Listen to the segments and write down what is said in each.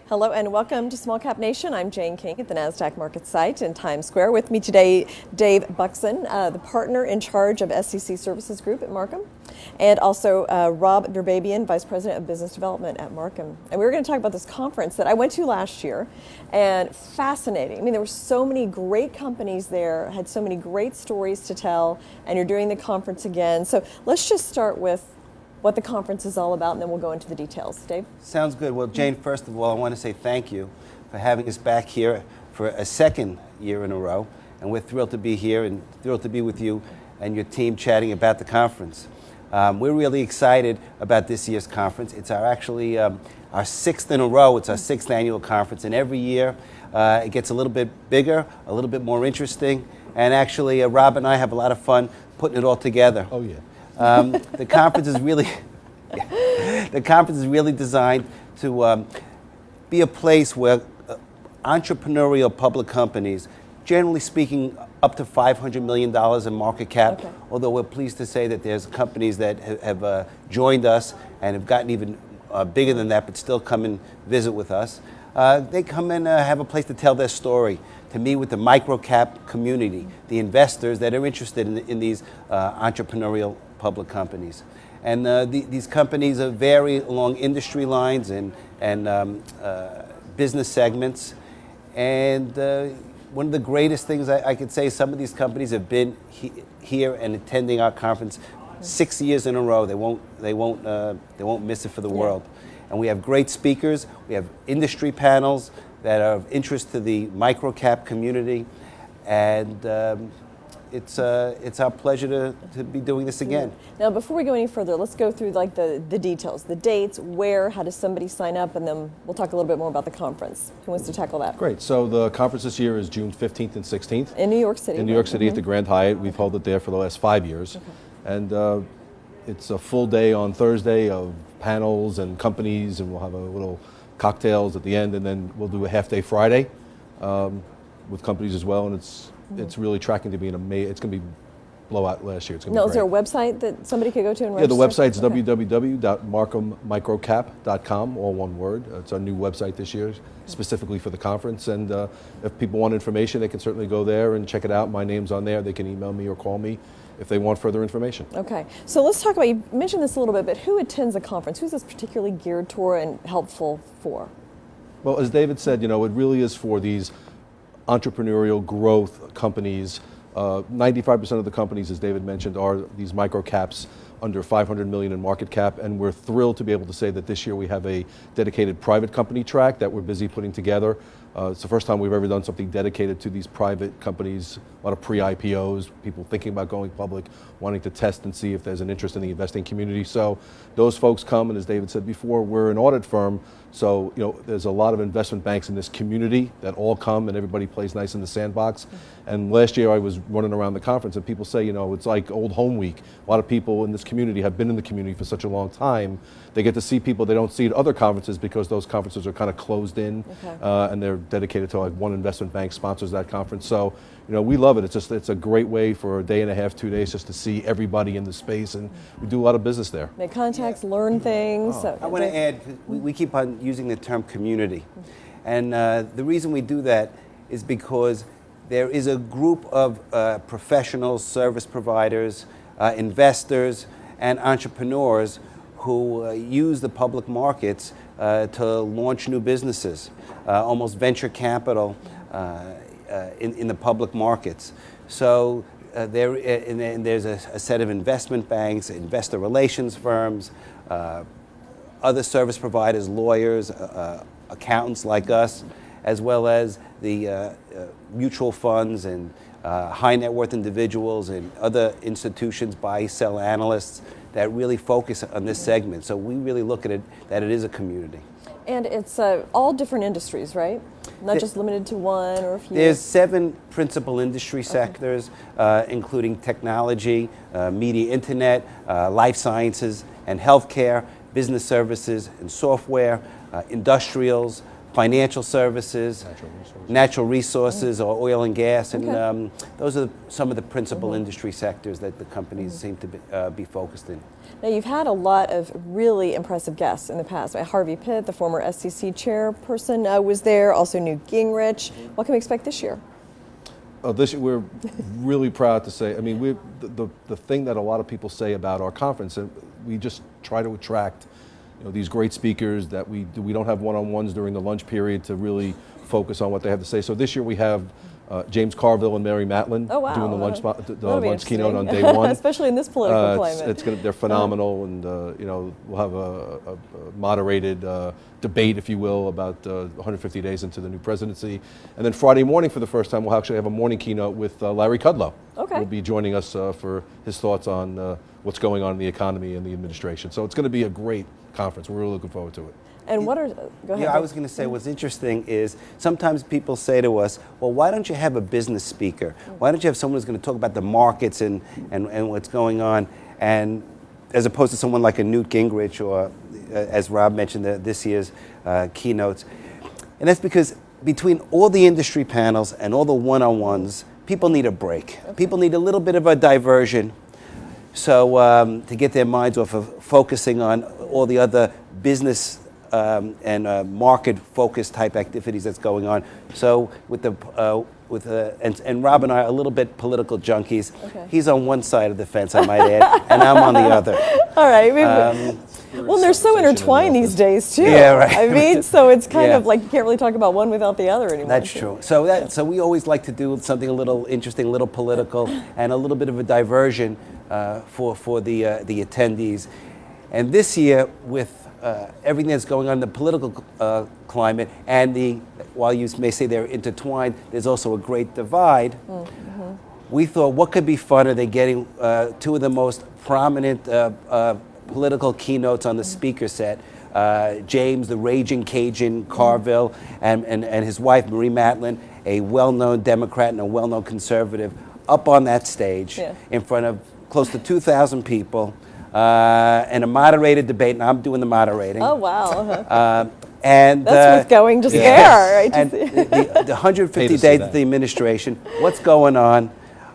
Hello and welcome to Small Cap Nation. I'm Jane King at the NASDAQ market site in Times Square. With me today, Dave Bukzin, the partner in charge of SEC Services Group at Marcum, and also Rob Derbabian, Vice President of Business Development at Marcum. And we were going to talk about this conference that I went to last year, and fascinating. I mean, there were so many great companies there, had so many great stories to tell, and you're doing the conference again. So let's just start with what the conference is all about, and then we'll go into the details. Dave? Sounds good. Well, Jane, first of all, I want to say thank you for having us back here for a second year in a row. And we're thrilled to be here and thrilled to be with you and your team chatting about the conference. We're really excited about this year's conference. It's actually our sixth in a row. It's our sixth annual conference. And every year it gets a little bit bigger, a little bit more interesting. And actually, Rob and I have a lot of fun putting it all together. Oh, yeah. The conference is really, designed to be a place where entrepreneurial public companies, generally speaking, up to $500 million in market cap. Okay. Although we're pleased to say that there's companies that have joined us and have gotten even bigger than that, but still come and visit with us. They come and have a place to tell their story, to meet with the microcap community, the investors that are interested in these entrepreneurial public companies. And these companies vary along industry lines and business segments. And one of the greatest things I could say, some of these companies have been here and attending our conference 6 years in a row. They won't miss it for the world. And we have great speakers. We have industry panels that are of interest to the microcap community. And it's our pleasure to be doing this again. Now, before we go any further, let's go through like the details, the dates, where, how does somebody sign up, and then we'll talk a little bit more about the conference. Who wants to tackle that? Great. So the conference this year is June 15th and 16th. In New York City. In New York City at the Grand Hyatt. We've held it there for the last 5 years. Okay. And it's a full day on Thursday of panels and companies, and we'll have a little cocktails at the end, and then we'll do a half day Friday with companies as well. And it's really tracking to be an amazing, it's going to be blowout last year. It's going to be Now, great. is there a website that somebody could go to and Yeah, register? the website's www.marcummicrocap.com, all one word. It's our new website this year, specifically for the conference. And if people want information, they can certainly go there and check it out. My name's on there. They can email me or call me if they want further information. Okay, so let's talk about, you mentioned this a little bit, but who attends a conference? Who's this particularly geared toward and helpful for? Well, as David said, it really is for these entrepreneurial growth companies. 95% of the companies, as David mentioned, are these micro caps under 500 million in market cap, and we're thrilled to be able to say that this year we have a dedicated private company track that we're busy putting together. It's the first time we've ever done something dedicated to these private companies, a lot of pre-IPOs, people thinking about going public, wanting to test and see if there's an interest in the investing community. So those folks come, and as David said before, we're an audit firm, so there's a lot of investment banks in this community that all come, and everybody plays nice in the sandbox. And last year I was running around the conference, and people say, it's like old home week. A lot of people in this community have been in the community for such a long time. They get to see people they don't see at other conferences because those conferences are kind of closed in, and they're dedicated to like one investment bank sponsors that conference. So we love it. It's a great way for a day and a half, 2 days, just to see everybody in the space, and we do a lot of business there. Make contacts, learn things. So, I want to add, we keep on using the term community, and the reason we do that is because there is a group of professionals, service providers, investors, and entrepreneurs who use the public markets to launch new businesses, almost venture capital in the public markets. So there's a set of investment banks, investor relations firms, other service providers, lawyers, accountants like us, as well as the mutual funds and high net worth individuals and other institutions, buy, sell analysts that really focus on this segment. So we really look at it that it is a community. And it's all different industries, right? Not just limited to one or a few. There's 7 principal industry sectors, including technology, media, internet, life sciences and healthcare, business services and software, industrials, financial services, natural resources, or oil and gas, and those are some of the principal industry sectors that the companies seem to be focused in. Now, you've had a lot of really impressive guests in the past. Harvey Pitt, the former SEC chairperson, was there, also Newt Gingrich. What can we expect this year? This year, we're really proud to say, I mean, the thing that a lot of people say about our conference, and we just try to attract these great speakers that we don't have one-on-ones during the lunch period to really focus on what they have to say. So this year we have James Carville and Mary Matlin doing the lunch keynote on day one. Especially in this political climate. They're phenomenal, and we'll have a moderated debate, if you will, about 150 days into the new presidency. And then Friday morning, for the first time, we'll actually have a morning keynote with Larry Kudlow. Okay. Will be joining us for his thoughts on what's going on in the economy and the administration. So it's going to be a great conference. We're really looking forward to it. And what are, go ahead. Yeah, I was going to say what's interesting is sometimes people say to us, well, why don't you have a business speaker? Why don't you have someone who's going to talk about the markets and what's going on, and as opposed to someone like a Newt Gingrich or, as Rob mentioned, this year's keynotes. And that's because between all the industry panels and all the one-on-ones, people need a break. Okay. People need a little bit of a diversion. So to get their minds off of focusing on all the other business and market-focused type activities that's going on. So and Rob and I are a little bit political junkies. Okay. He's on one side of the fence, I might add, and I'm on the other. All right. Well, they're so intertwined these days too. Yeah, right. I mean, so it's kind of like you can't really talk about one without the other anymore. That's true. So we always like to do something a little interesting, a little political, and a little bit of a diversion for the attendees. And this year, with everything that's going on in the political climate, and while you may say they're intertwined, there's also a great divide. Mm-hmm. We thought, what could be funner than getting two of the most prominent political keynotes on the speaker set, James the Raging Cajun Carville and his wife Marie Matlin, a well-known Democrat and a well-known conservative, up on that stage in front of close to 2,000 people. And a moderated debate, and I'm doing the moderating. Oh, wow. And that's worth going to scare, right? And the 150 days of the administration, what's going on?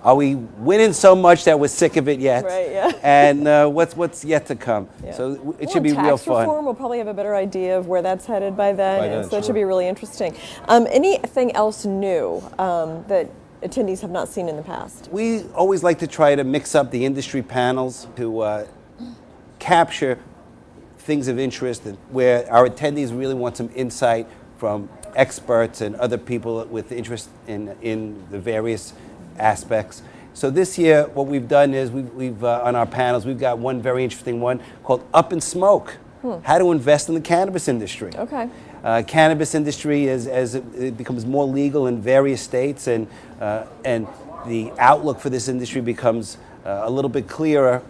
Are we winning so much that we're sick of it yet? Right, yeah. And what's yet to come? Yeah. So it should be real fun. Tax reform, we'll probably have a better idea of where that's headed by then. So that should be really interesting. Anything else new that attendees have not seen in the past? We always like to try to mix up the industry panels to capture things of interest and where our attendees really want some insight from experts and other people with interest in the various aspects. So this year, what we've done is we've on our panels, we've got one very interesting one called Up in Smoke, how to invest in the cannabis industry. Okay. Cannabis industry, as it becomes more legal in various states, and the outlook for this industry becomes a little bit clearer.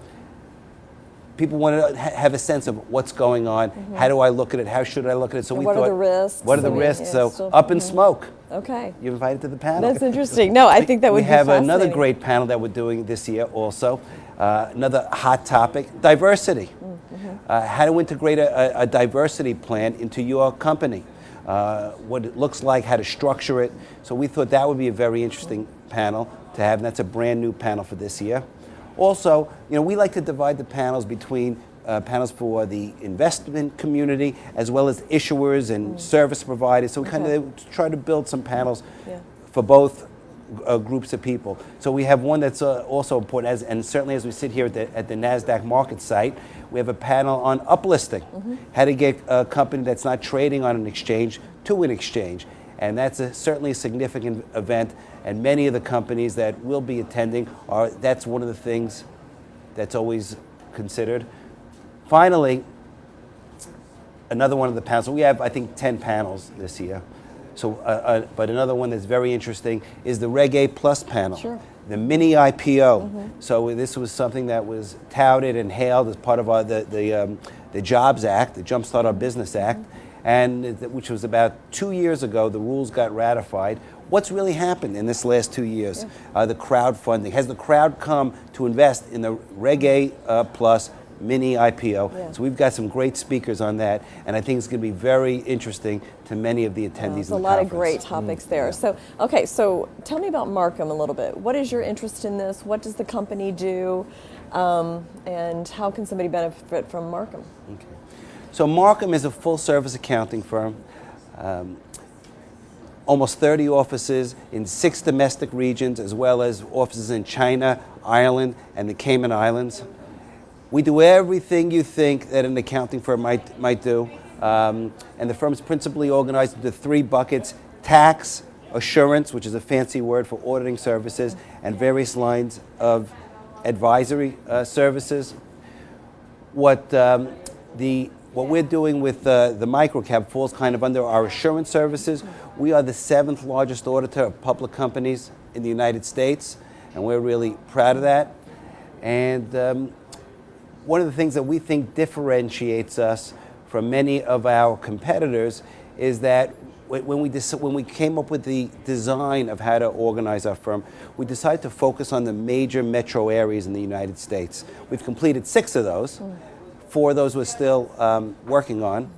People want to have a sense of what's going on. Mm-hmm. How do I look at it? How should I look at it? So and we what thought, are the risks? What are the risks? So Up in Smoke. Okay. You invited to the panel? That's interesting. No, I think that would be fascinating. We have another great panel that we're doing this year also. Another hot topic, diversity. Mm-hmm. How to integrate a diversity plan into your company. What it looks like, how to structure it. So we thought that would be a very interesting panel to have, and that's a brand new panel for this year. Also, we like to divide the panels between panels for the investment community as well as issuers and service providers. So we kind of try to build some panels for both groups of people. So we have one that's also important, and certainly as we sit here at the NASDAQ market site, we have a panel on uplisting, how to get a company that's not trading on an exchange to an exchange. And that's certainly a significant event, and many of the companies that will be attending that's one of the things that's always considered. Finally, another one of the panels, so we have, I think, 10 panels this year. So, but another one that's very interesting is the Reg A Plus panel. Sure. The mini IPO. So this was something that was touted and hailed as part of the Jobs Act, the Jumpstart Our Business Act, and which was about 2 years ago. The rules got ratified. What's really happened in this last 2 years? The crowdfunding. Has the crowd come to invest in the Reg A Plus mini IPO. Yeah. So we've got some great speakers on that, and I think it's going to be very interesting to many of the attendees. There's in a the lot of conference. great topics there. So, okay, so tell me about Marcum a little bit. What is your interest in this? What does the company do? And how can somebody benefit from Marcum? Okay. So Marcum is a full-service accounting firm. Almost 30 offices in 6 domestic regions, as well as offices in China, Ireland, and the Cayman Islands. We do everything you think that an accounting firm might do. And the firm is principally organized into 3 buckets: tax, assurance, which is a fancy word for auditing services, and various lines of advisory services. What we're doing with the MicroCap falls kind of under our assurance services. We are the 7th largest auditor of public companies in the United States, and we're really proud of that. And one of the things that we think differentiates us from many of our competitors is that when we came up with the design of how to organize our firm, we decided to focus on the major metro areas in the United States. We've completed 6 of those. 4 of those we're still working on.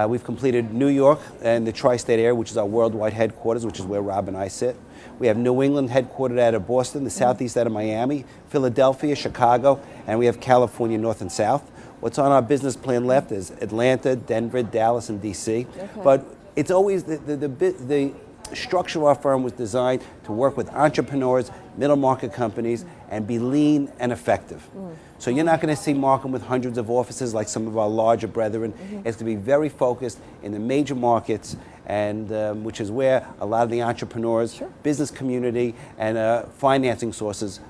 We've completed New York and the tri-state area, which is our worldwide headquarters, which is where Rob and I sit. We have New England headquartered out of Boston, the Southeast out of Miami, Philadelphia, Chicago, and we have California North and South. What's on our business plan left is Atlanta, Denver, Dallas, and DC. Okay. But it's always the structure of our firm was designed to work with entrepreneurs, middle market companies, and be lean and effective. So you're not going to see Marcum with hundreds of offices like some of our larger brethren. It's going to be very focused in the major markets, and which is where a lot of the entrepreneurs, business community, and financing sources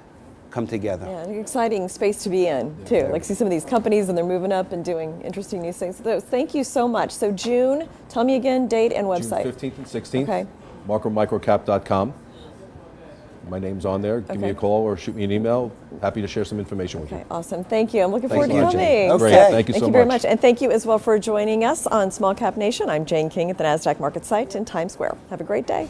come together. Yeah, an exciting space to be in, too. Like, see some of these companies, and they're moving up and doing interesting new things. So thank you so much. So June, tell me again, date and website. June 15th and 16th, okay. MarcumMicroCap.com. My name's on there. Give me a call or shoot me an email. Happy to share some information with you. Okay, awesome. Thank you. I'm looking forward to Thanks a lot, coming. Jane. Great. Okay. Thank you so much. Thank you very much. And thank you as well for joining us on Small Cap Nation. I'm Jane King at the NASDAQ Market Site in Times Square. Have a great day.